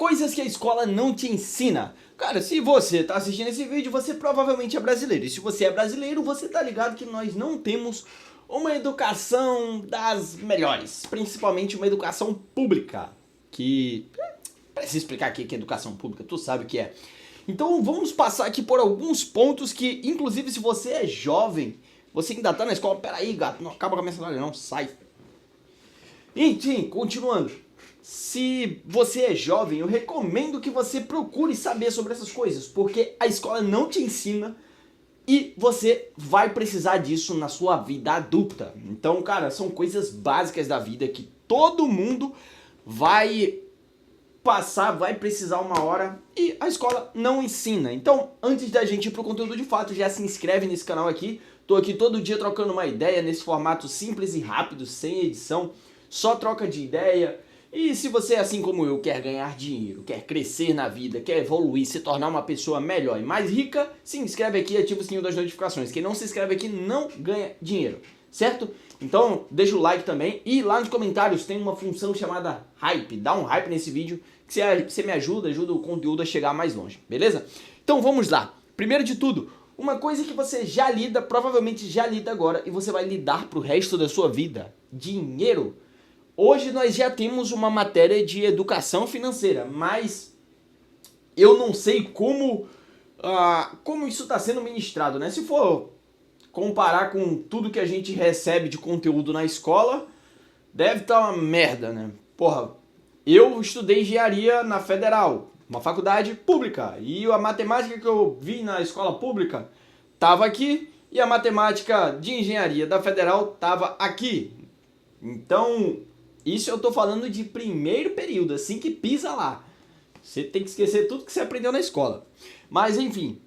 Coisas que a escola não te ensina. Cara, se você tá assistindo esse vídeo, você provavelmente é brasileiro. E se você é brasileiro, você tá ligado que nós não temos uma educação das melhores. Principalmente uma educação pública. Que... Precisa explicar aqui que é educação pública, tu sabe o que é. Então vamos passar aqui por alguns pontos que, inclusive, se você é jovem, você ainda tá na escola, peraí, gato, não acaba com a minha sandália não, sai. Enfim, continuando. Se você é jovem, eu recomendo que você procure saber sobre essas coisas, porque a escola não te ensina e você vai precisar disso na sua vida adulta. Então, cara, são coisas básicas da vida que todo mundo vai passar, vai precisar uma hora e a escola não ensina. Então, antes da gente ir pro conteúdo de fato, já se inscreve nesse canal aqui. Tô aqui todo dia trocando uma ideia nesse formato simples e rápido, sem edição, só troca de ideia. E se você, assim como eu, quer ganhar dinheiro, quer crescer na vida, quer evoluir, se tornar uma pessoa melhor e mais rica, se inscreve aqui e ativa o sininho das notificações. Quem não se inscreve aqui não ganha dinheiro, certo? Então deixa o like também e lá nos comentários tem uma função chamada hype. Dá um hype nesse vídeo que você me ajuda o conteúdo a chegar mais longe, beleza? Então vamos lá. Primeiro de tudo, uma coisa que você já lida, provavelmente já lida agora e você vai lidar pro resto da sua vida: dinheiro. Hoje nós já temos uma matéria de educação financeira, mas eu não sei como isso está sendo ministrado, né? Se for comparar com tudo que a gente recebe de conteúdo na escola, deve estar uma merda, né? Porra, eu estudei engenharia na Federal, uma faculdade pública, e a matemática que eu vi na escola pública estava aqui, e a matemática de engenharia da Federal estava aqui. Então... isso eu tô falando de primeiro período, assim que pisa lá. Você tem que esquecer tudo que você aprendeu na escola. Mas enfim,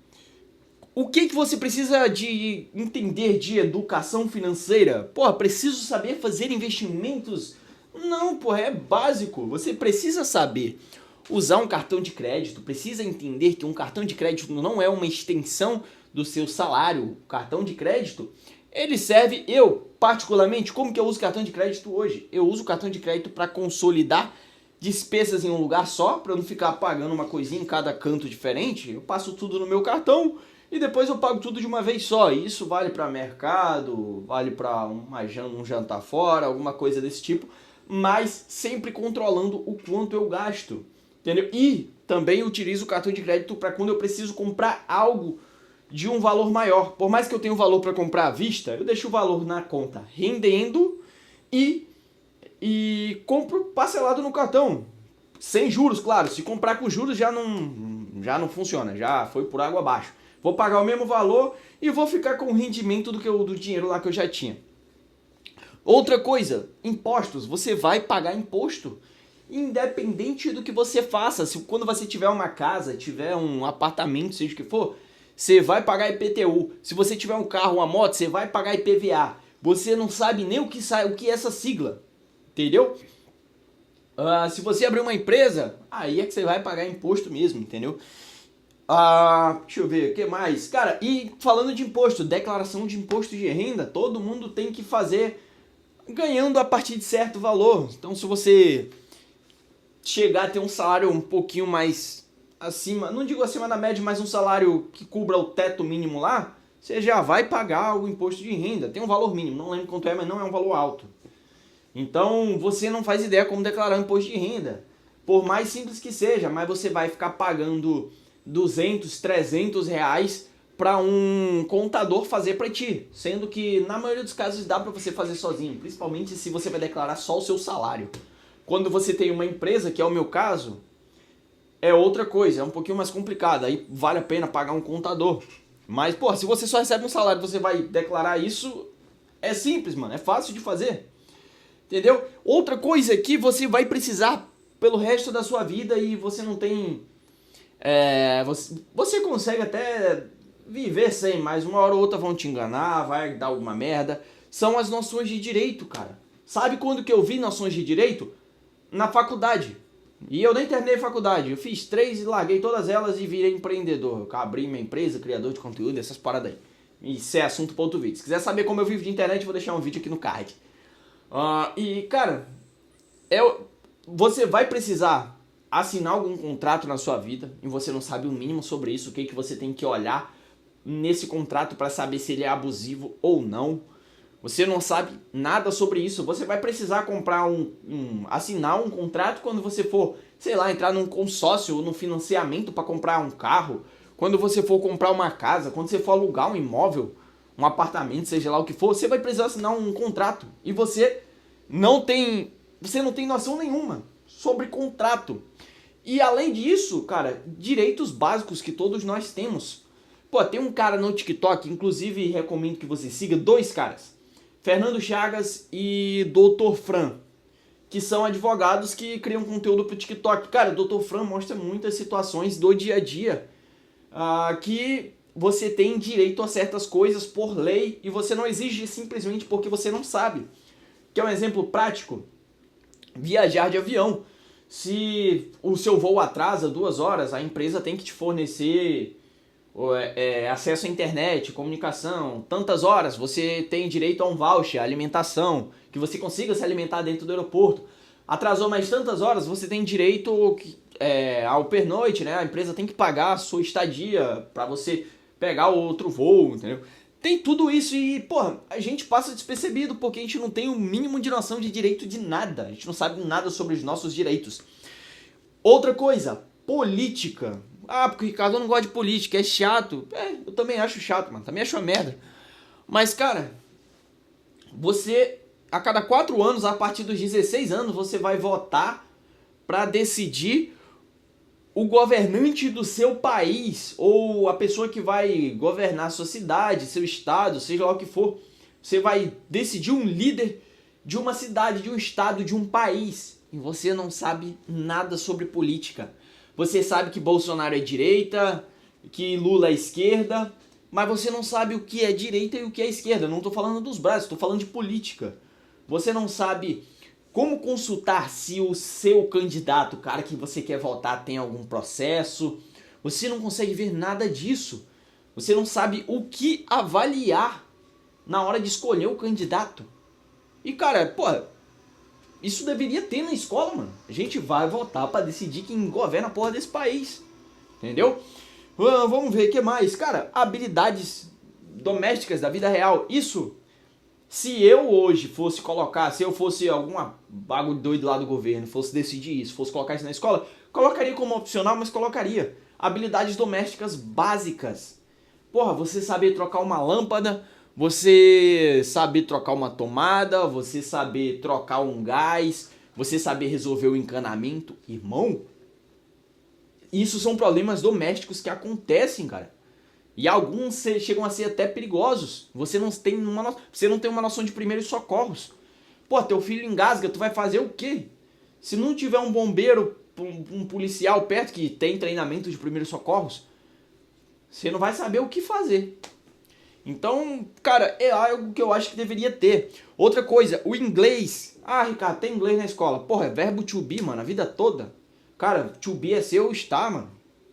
o que você precisa de entender de educação financeira? Porra, preciso saber fazer investimentos? Não, porra, é básico. Você precisa saber usar um cartão de crédito, precisa entender que um cartão de crédito não é uma extensão do seu salário. O cartão de crédito, ele serve, particularmente, como que eu uso cartão de crédito hoje? Eu uso o cartão de crédito para consolidar despesas em um lugar só, para eu não ficar pagando uma coisinha em cada canto diferente. Eu passo tudo no meu cartão e depois eu pago tudo de uma vez só. E isso vale para mercado, vale para um jantar fora, alguma coisa desse tipo, mas sempre controlando o quanto eu gasto, entendeu? E também eu utilizo o cartão de crédito para quando eu preciso comprar algo de um valor maior. Por mais que eu tenha um valor para comprar à vista, eu deixo o valor na conta rendendo e compro parcelado no cartão. Sem juros, claro. Se comprar com juros já não funciona, já foi por água abaixo. Vou pagar o mesmo valor e vou ficar com o rendimento do dinheiro lá que eu já tinha. Outra coisa, impostos. Você vai pagar imposto independente do que você faça. Quando você tiver uma casa, tiver um apartamento, seja o que for, você vai pagar IPTU. Se você tiver um carro, uma moto, você vai pagar IPVA. Você não sabe nem o que é essa sigla, entendeu? Se você abrir uma empresa, aí é que você vai pagar imposto mesmo, entendeu? Deixa eu ver, o que mais? Cara, e falando de imposto, declaração de imposto de renda, todo mundo tem que fazer ganhando a partir de certo valor. Então, se você chegar a ter um salário um pouquinho mais acima, não digo acima da média, mas um salário que cubra o teto mínimo lá, você já vai pagar o imposto de renda. Tem um valor mínimo, não lembro quanto é, mas não é um valor alto. Então você não faz ideia como declarar o imposto de renda. Por mais simples que seja, mas você vai ficar pagando 200, 300 reais para um contador fazer para ti. Sendo que na maioria dos casos dá para você fazer sozinho, principalmente se você vai declarar só o seu salário. Quando você tem uma empresa, que é o meu caso, é outra coisa, é um pouquinho mais complicado, aí vale a pena pagar um contador. Mas, pô, se você só recebe um salário e você vai declarar isso, é simples, mano, é fácil de fazer. Entendeu? Outra coisa que você vai precisar pelo resto da sua vida e você não tem... Você consegue até viver sem, mas uma hora ou outra vão te enganar, vai dar alguma merda. São as noções de direito, cara. Sabe quando que eu vi noções de direito? Na faculdade. E eu nem terminei a faculdade, eu fiz 3 e larguei todas elas e virei empreendedor. Eu abri minha empresa, criador de conteúdo, essas paradas aí. Isso é assunto para outro vídeo. Se quiser saber como eu vivo de internet, eu vou deixar um vídeo aqui no card. E, cara, você vai precisar assinar algum contrato na sua vida e você não sabe o mínimo sobre isso, o que você tem que olhar nesse contrato para saber se ele é abusivo ou não. Você não sabe nada sobre isso. Você vai precisar comprar assinar um contrato quando você for, sei lá, entrar num consórcio ou num financiamento para comprar um carro, quando você for comprar uma casa, quando você for alugar um imóvel, um apartamento, seja lá o que for, você vai precisar assinar um contrato e você não tem noção nenhuma sobre contrato. E além disso, cara, direitos básicos que todos nós temos. Pô, tem um cara no TikTok, inclusive recomendo que você siga, 2 caras. Fernando Chagas e Dr. Fran, que são advogados que criam conteúdo pro TikTok. Cara, o Dr. Fran mostra muitas situações do dia a dia que você tem direito a certas coisas por lei e você não exige simplesmente porque você não sabe. Que é um exemplo prático, viajar de avião. Se o seu voo atrasa 2 horas, a empresa tem que te fornecer acesso à internet, comunicação, tantas horas, você tem direito a um voucher, alimentação, que você consiga se alimentar dentro do aeroporto. Atrasou mais tantas horas, você tem direito ao pernoite, né? A empresa tem que pagar a sua estadia para você pegar outro voo, entendeu? Tem tudo isso e, porra, a gente passa despercebido porque a gente não tem o mínimo de noção de direito de nada. A gente não sabe nada sobre os nossos direitos. Outra coisa, política. Ah, porque o Ricardo não gosta de política, é chato. Eu também acho chato, mano. Também acho uma merda. Mas, cara, você, a cada 4 anos, a partir dos 16 anos, você vai votar pra decidir o governante do seu país, ou a pessoa que vai governar a sua cidade, seu estado, seja lá o que for. Você vai decidir um líder de uma cidade, de um estado, de um país. E você não sabe nada sobre política. Você sabe que Bolsonaro é direita, que Lula é esquerda, mas você não sabe o que é direita e o que é esquerda. Eu não estou falando dos braços, estou falando de política. Você não sabe como consultar se o seu candidato, o cara que você quer votar, tem algum processo. Você não consegue ver nada disso. Você não sabe o que avaliar na hora de escolher o candidato. E, cara, pô, isso deveria ter na escola, mano. A gente vai votar pra decidir quem governa a porra desse país. Entendeu? Vamos ver o que mais. Cara, habilidades domésticas da vida real. Isso, se eu hoje fosse colocar, se eu fosse algum bagulho doido lá do governo, fosse decidir isso, fosse colocar isso na escola, colocaria como opcional, mas colocaria habilidades domésticas básicas. Porra, você saber trocar uma lâmpada, você saber trocar uma tomada, você saber trocar um gás, você saber resolver o encanamento. Irmão, isso são problemas domésticos que acontecem, cara. E alguns chegam a ser até perigosos. Você não tem uma noção de primeiros socorros. Pô, teu filho engasga, tu vai fazer o quê? Se não tiver um bombeiro, um policial perto que tem treinamento de primeiros socorros, você não vai saber o que fazer. Então, cara, é algo que eu acho que deveria ter. Outra coisa, o inglês. Ah, Ricardo, tem inglês na escola. Porra, é verbo to be, mano, a vida toda. Cara, to be é ser ou estar, mano.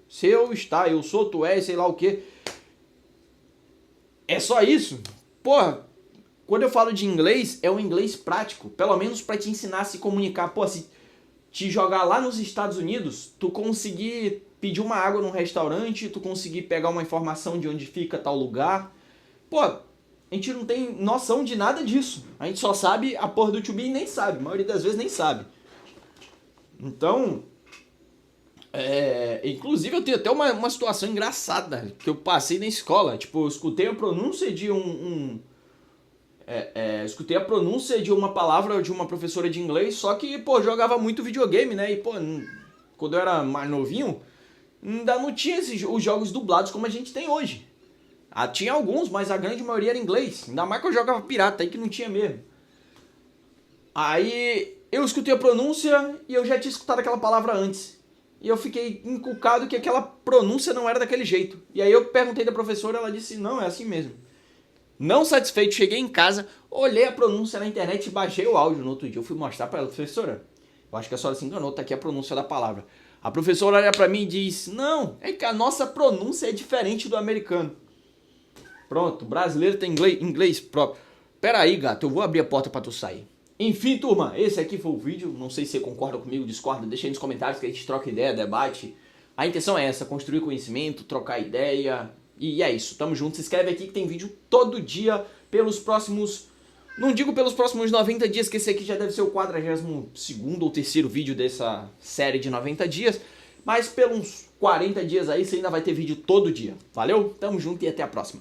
Ser ou estar, eu sou, tu és, sei lá o que. É só isso? Porra, quando eu falo de inglês, é um inglês prático. Pelo menos pra te ensinar a se comunicar. Pô, se te jogar lá nos Estados Unidos, tu conseguir pedir uma água num restaurante, tu conseguir pegar uma informação de onde fica tal lugar. Pô, a gente não tem noção de nada disso. A gente só sabe a porra do to be e nem sabe. A maioria das vezes nem sabe. Então, inclusive eu tenho até uma situação engraçada que eu passei na escola. Tipo, eu escutei a pronúncia de escutei a pronúncia de uma palavra de uma professora de inglês, só que, pô, jogava muito videogame, né? E, pô, quando eu era mais novinho, ainda não tinha os jogos dublados como a gente tem hoje. Tinha alguns, mas a grande maioria era inglês. Ainda mais que eu jogava pirata, aí que não tinha mesmo. Aí eu escutei a pronúncia e eu já tinha escutado aquela palavra antes. E eu fiquei inculcado que aquela pronúncia não era daquele jeito. E aí eu perguntei da professora, ela disse, não, é assim mesmo. Não satisfeito, cheguei em casa, olhei a pronúncia na internet e baixei o áudio no outro dia. Eu fui mostrar pra ela, professora, eu acho que a senhora se enganou, tá aqui a pronúncia da palavra. A professora olha pra mim e diz, não, é que a nossa pronúncia é diferente do americano. Pronto, brasileiro tem inglês próprio. Pera aí, gato, eu vou abrir a porta pra tu sair. Enfim, turma, esse aqui foi o vídeo. Não sei se você concorda comigo, discorda, deixa aí nos comentários que a gente troca ideia, debate. A intenção é essa, construir conhecimento, trocar ideia. E é isso, tamo junto. Se inscreve aqui que tem vídeo todo dia pelos próximos... Não digo pelos próximos 90 dias, que esse aqui já deve ser o 42º ou terceiro vídeo dessa série de 90 dias. Mas pelos 40 dias aí você ainda vai ter vídeo todo dia. Valeu? Tamo junto e até a próxima.